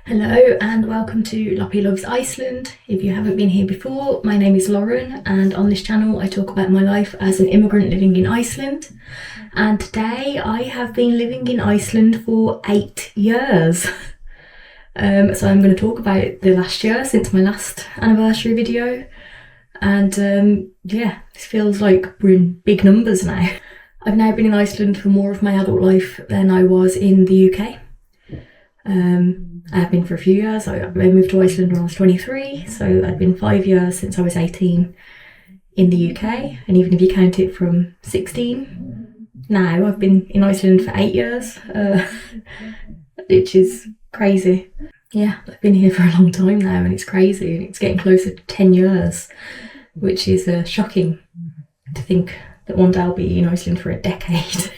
Hello and welcome to Loppy Loves Iceland. If you haven't been here before, my name is Lauren and on this channel I talk about my life as an immigrant living in Iceland. And today I have been living in Iceland for 8 years. So I'm going to talk about the last year since my last anniversary video. And yeah, this feels like we're in big numbers now. I've now been in Iceland for more of my adult life than I was in the UK. I have been for a few years. I moved to Iceland when I was 23, so I'd been 5 years since I was 18 in the UK, and even if you count it from 16, now I've been in Iceland for 8 years, which is crazy. Yeah, I've been here for a long time now and it's crazy, and it's getting closer to 10 years, which is shocking to think that one day I'll be in Iceland for a decade.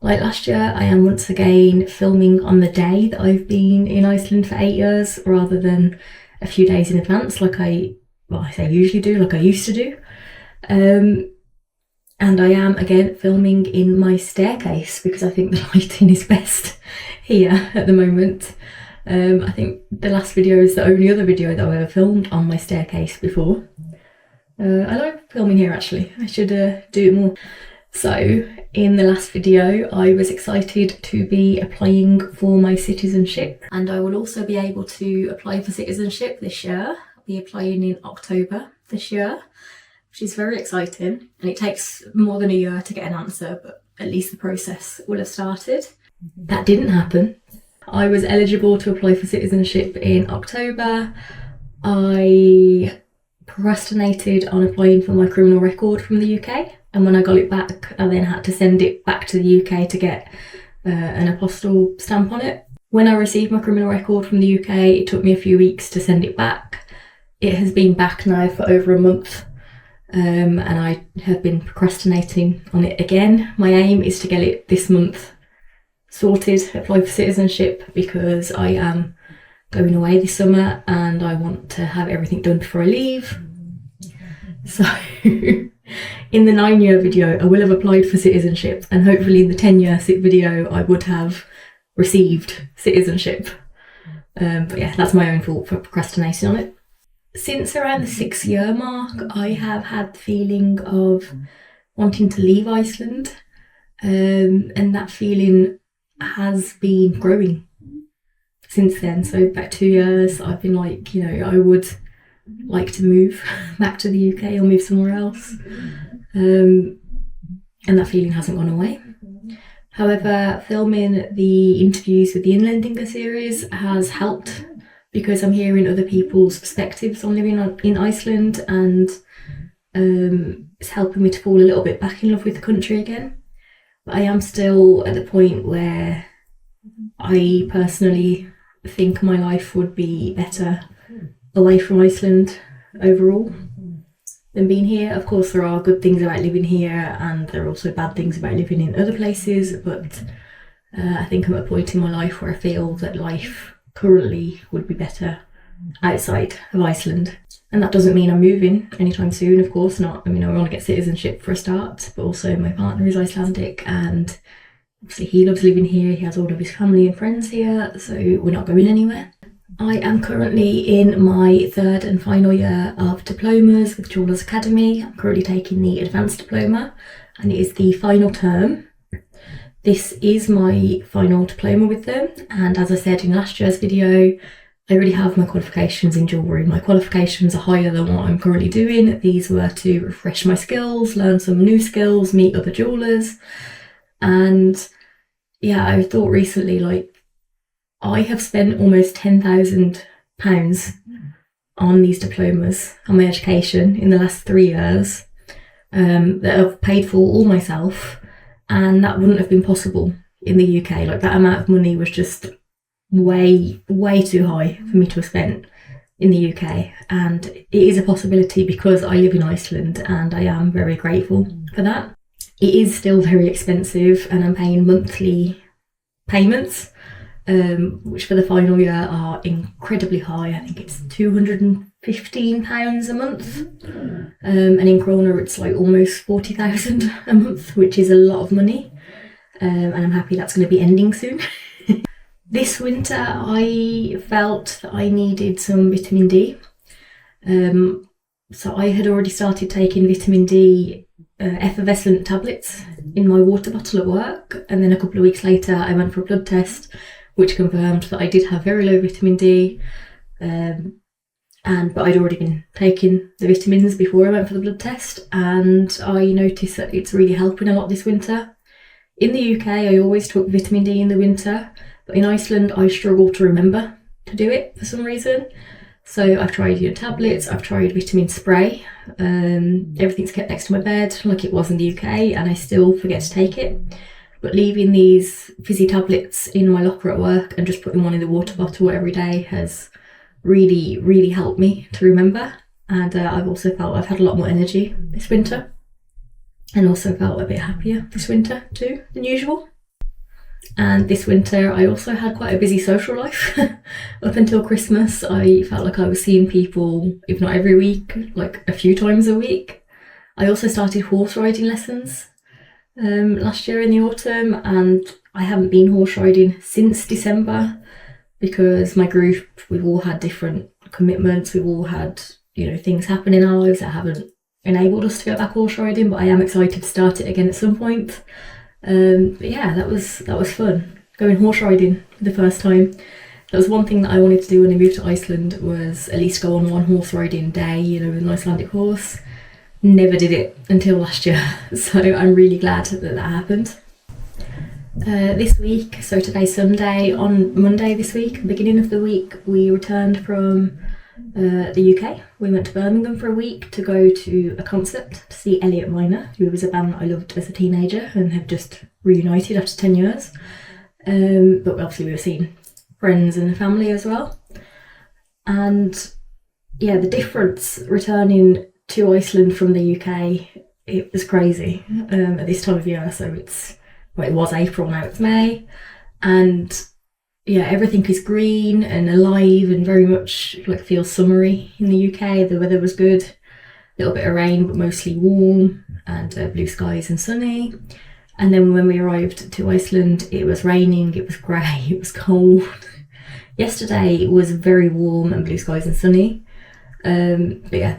Like last year, I am once again filming on the day that I've been in Iceland for 8 years, rather than a few days in advance like I usually do, like I used to do. And I am again filming in my staircase because I think the lighting is best here at the moment. I think the last video is the only other video that I've ever filmed on my staircase before. I like filming here actually, I should do it more. So in the last video I was excited to be applying for my citizenship, and I will also be able to apply for citizenship this year. I'll be applying in October this year, which is very exciting, and it takes more than a year to get an answer, but at least the process will have started. That didn't happen. I was eligible to apply for citizenship in October. I procrastinated on applying for my criminal record from the UK, and when I got it back I then had to send it back to the UK to get an apostille stamp on it. When I received my criminal record from the UK, it took me a few weeks to send it back. It has been back now for over a month, and I have been procrastinating on it again. My aim is to get it this month sorted, apply for citizenship, because I am going away this summer and I want to have everything done before I leave. So in the 9-year video I will have applied for citizenship, and hopefully in the 10-year video I would have received citizenship. But yeah, that's my own fault for procrastinating on it. Since around the 6-year mark I have had the feeling of wanting to leave Iceland, and that feeling has been growing since then. So about 2 years I've been like, I would like to move back to the UK or move somewhere else, and that feeling hasn't gone away. However, filming the interviews with the Inlendinga series has helped, because I'm hearing other people's perspectives on living in Iceland, and it's helping me to fall a little bit back in love with the country again. But I am still at the point where I personally think my life would be better away from Iceland overall than being here. Of course there are good things about living here, and there are also bad things about living in other places, but I think I'm at a point in my life where I feel that life currently would be better outside of Iceland. And that doesn't mean I'm moving anytime soon, of course not. I mean, I want to get citizenship for a start, but also my partner is Icelandic and obviously he loves living here. He has all of his family and friends here, so we're not going anywhere. I am currently in my 3rd and final year of diplomas with Jewellers Academy. I'm currently taking the advanced diploma and it is the final term. This is my final diploma with them, and as I said in last year's video, I already have my qualifications in jewellery. My qualifications are higher than what I'm currently doing. These were to refresh my skills, learn some new skills, meet other jewellers. And yeah, I thought recently, like, I have spent almost £10,000 on these diplomas, on my education in the last 3 years, that I've paid for all myself, and that wouldn't have been possible in the UK. Like, that amount of money was just way too high for me to have spent in the UK, and it is a possibility because I live in Iceland and I am very grateful for that. It is still very expensive and I'm paying monthly payments, which for the final year are incredibly high. I think it's £215 a month, and in kroner it's like almost 40,000 a month, which is a lot of money, and I'm happy that's going to be ending soon. This winter I felt that I needed some vitamin D. So I had already started taking vitamin D effervescent tablets in my water bottle at work, and then a couple of weeks later I went for a blood test which confirmed that I did have very low vitamin D, but I'd already been taking the vitamins before I went for the blood test, and I noticed that it's really helping a lot this winter. In the UK I always took vitamin D in the winter, but in Iceland I struggle to remember to do it for some reason. So I've tried tablets, I've tried vitamin spray, everything's kept next to my bed like it was in the UK, and I still forget to take it. But leaving these fizzy tablets in my locker at work and just putting one in the water bottle every day has really, really helped me to remember. And I've also felt I've had a lot more energy this winter, and also felt a bit happier this winter too than usual. And this winter I also had quite a busy social life. Up until Christmas I felt like I was seeing people, if not every week, like a few times a week. I also started horse riding lessons last year in the autumn, and I haven't been horse riding since December because my group, we've all had different commitments, we've all had things happen in our lives that haven't enabled us to go back horse riding, but I am excited to start it again at some point. But yeah, that was fun, going horse riding for the first time. That was one thing that I wanted to do when I moved to Iceland, was at least go on one horse riding day, with an Icelandic horse. Never did it until last year, so I'm really glad that happened. This week, so today's Sunday, on Monday this week, beginning of the week, we returned from the UK. We went to Birmingham for a week to go to a concert to see Elliot Minor, who was a band that I loved as a teenager and have just reunited after 10 years. But obviously we were seeing friends and family as well. And yeah, the difference returning to Iceland from the UK, it was crazy at this time of year. So it was April, now it's May, and yeah, everything is green and alive and very much feels summery in the UK. The weather was good, a little bit of rain but mostly warm, and blue skies and sunny. And then when we arrived to Iceland, it was raining, it was grey, it was cold. Yesterday was very warm and blue skies and sunny. But yeah,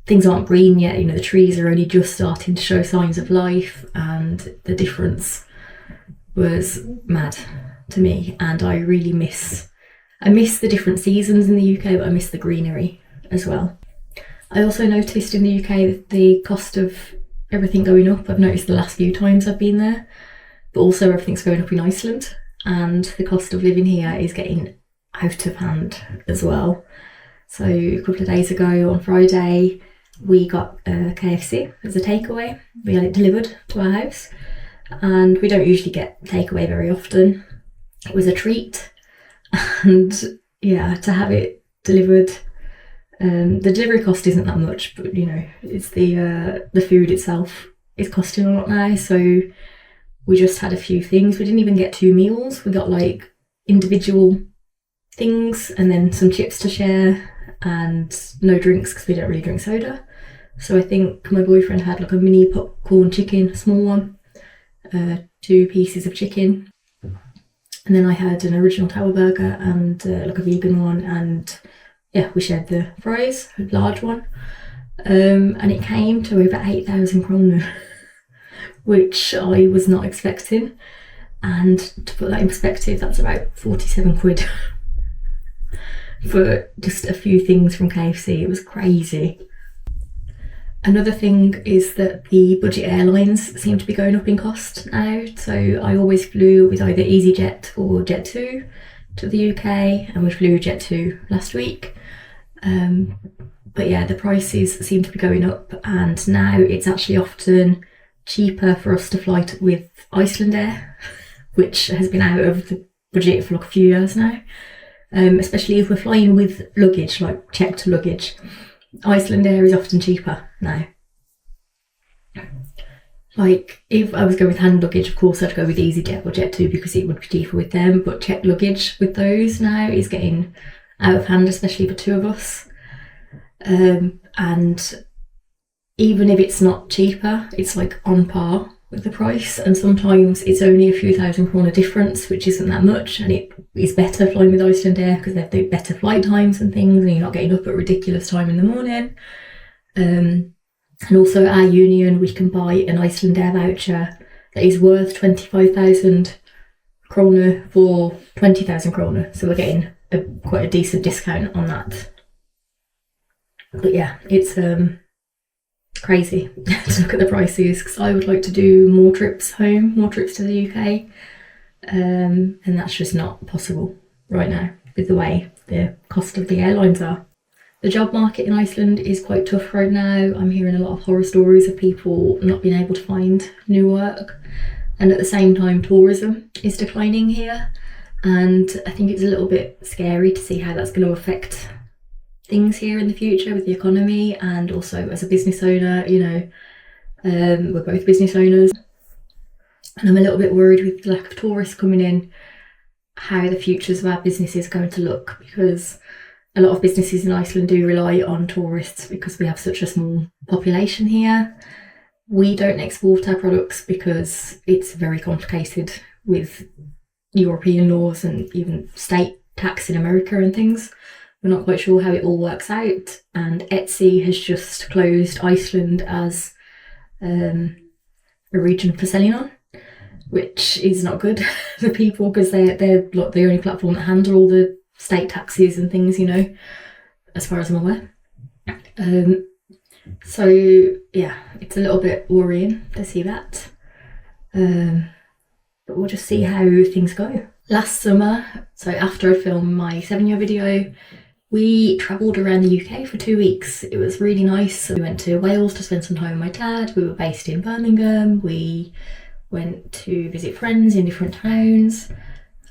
things aren't green yet. The trees are only just starting to show signs of life, and the difference was mad to me. And I really miss the different seasons in the UK, but I miss the greenery as well. I also noticed in the UK that the cost of everything going up. I've noticed the last few times I've been there, but also everything's going up in Iceland, and the cost of living here is getting out of hand as well. So a couple of days ago on Friday, we got a KFC as a takeaway. We had it delivered to our house, and we don't usually get takeaway very often. It was a treat, and yeah, to have it delivered. The delivery cost isn't that much, but it's the food itself is costing a lot now. So we just had a few things. We didn't even get 2 meals. We got individual things and then some chips to share, and no drinks because we don't really drink soda. So I think my boyfriend had a mini popcorn chicken, a small one, 2 pieces of chicken, and then I had an original tower burger and a vegan one, and yeah, we shared the fries, a large one, and it came to over 8,000 kroner, which I was not expecting. And to put that in perspective, that's about 47 quid for just a few things from KFC. It was crazy. Another thing is that the budget airlines seem to be going up in cost now. So I always flew with either EasyJet or Jet2 to the UK, and we flew Jet2 last week. But yeah, the prices seem to be going up, and now it's actually often cheaper for us to fly with Iceland Air, which has been out of the budget for a few years now. Especially if we're flying with luggage, checked luggage. Iceland Air is often cheaper now. If I was going with hand luggage, of course I'd go with EasyJet or Jet2 because it would be cheaper with them, but checked luggage with those now is getting out of hand, especially for 2 of us. And even if it's not cheaper, it's on par with the price, and sometimes it's only a few £1,000 difference, which isn't that much, and it is better flying with Iceland Air because they have the better flight times and things, and you're not getting up at ridiculous time in the morning. And also our union, we can buy an Iceland Air voucher that is worth 25,000 kroner for 20,000 kroner, so we're getting quite a decent discount on that. But yeah, it's crazy to look at the prices, because I would like to do more trips home, more trips to the UK, and that's just not possible right now with the way the cost of the airlines are. The job market in Iceland is quite tough right now. I'm hearing a lot of horror stories of people not being able to find new work, and at the same time tourism is declining here, and I think it's a little bit scary to see how that's going to affect things here in the future with the economy, and also as a business owner, you know, we're both business owners, and I'm a little bit worried with the lack of tourists coming in, how the futures of our business is going to look, because a lot of businesses in Iceland do rely on tourists because we have such a small population here. We don't export our products because it's very complicated with European laws and even state tax in America and things. We're not quite sure how it all works out, and Etsy has just closed Iceland as a region for selling on, which is not good for people, because they're like the only platform that handle all the state taxes and things, you know, as far as I'm aware. So yeah, it's a little bit worrying to see that, but we'll just see how things go. Last summer, so after I filmed my 7-year video, we travelled around the UK for 2 weeks. It was really nice. We went to Wales to spend some time with my dad. We were based in Birmingham. We went to visit friends in different towns,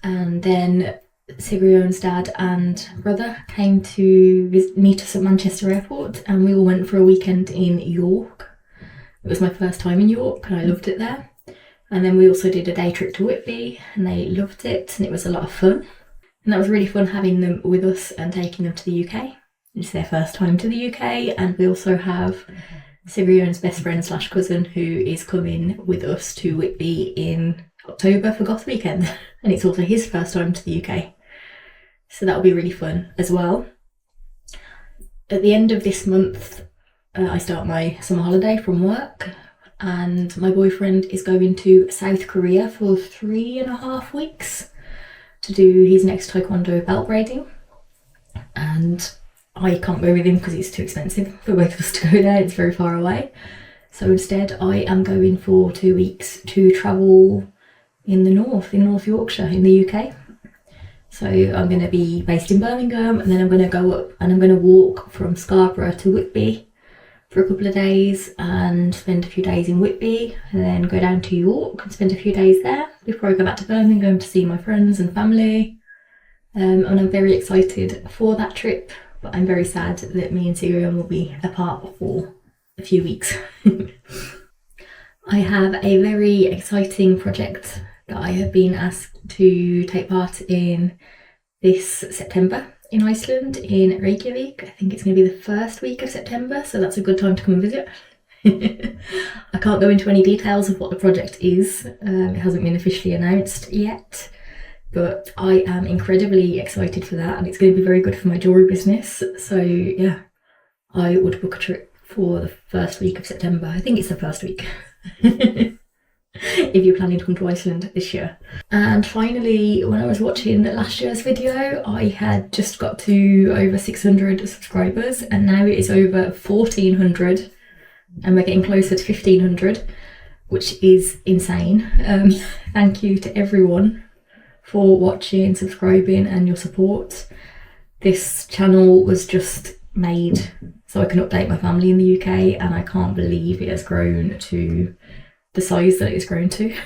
and then Sigurjón's dad and brother came to meet us at Manchester Airport, and we all went for a weekend in York. It was my first time in York, and I loved it there. And then we also did a day trip to Whitby, and they loved it, and it was a lot of fun. And that was really fun having them with us and taking them to the UK. It's their first time to the UK, and we also have Sigurjón's best friend / cousin who is coming with us to Whitby in October for Goth Weekend, and it's also his first time to the UK. So that'll be really fun as well. At the end of this month, I start my summer holiday from work, and my boyfriend is going to South Korea for 3.5 weeks to do his next taekwondo belt braiding, and I can't go with him because it's too expensive for both of us to go there. It's very far away. So instead I am going for 2 weeks to travel in the north, in North Yorkshire in the UK. So I'm going to be based in Birmingham, and then I'm going to go up and I'm going to walk from Scarborough to Whitby for a couple of days and spend a few days in Whitby, and then go down to York and spend a few days there before I go back to Birmingham to see my friends and family. And I'm very excited for that trip, but I'm very sad that me and Sigurjón will be apart for a few weeks. I have a very exciting project that I have been asked to take part in this September in Iceland, in Reykjavik. I think it's going to be the first week of September, so that's a good time to come and visit. I can't go into any details of what the project is. It hasn't been officially announced yet, but I am incredibly excited for that, and it's going to be very good for my jewellery business. So yeah, I would book a trip for the first week of September. I think it's the first week. If you're planning to come to Iceland this year. And finally, when I was watching last year's video, I had just got to over 600 subscribers, and now it is over 1,400, and we're getting closer to 1,500, which is insane. Thank you to everyone for watching, subscribing, and your support. This channel was just made so I can update my family in the UK, and I can't believe it has grown to the size that it's grown to.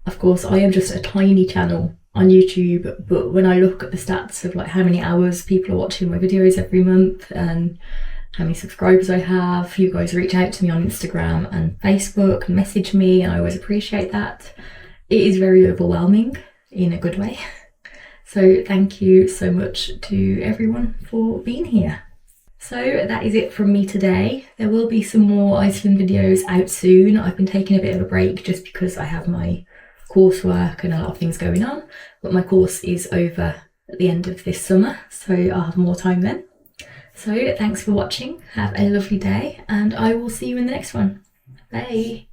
Of course, I am just a tiny channel on YouTube, but when I look at the stats of like how many hours people are watching my videos every month and how many subscribers I have, you guys reach out to me on Instagram and Facebook and message me, and I always appreciate that. It is very overwhelming in a good way. So thank you so much to everyone for being here. So that is it from me today. There will be some more Iceland videos out soon. I've been taking a bit of a break just because I have my coursework and a lot of things going on, but my course is over at the end of this summer, so I'll have more time then. So thanks for watching, have a lovely day, and I will see you in the next one. Bye!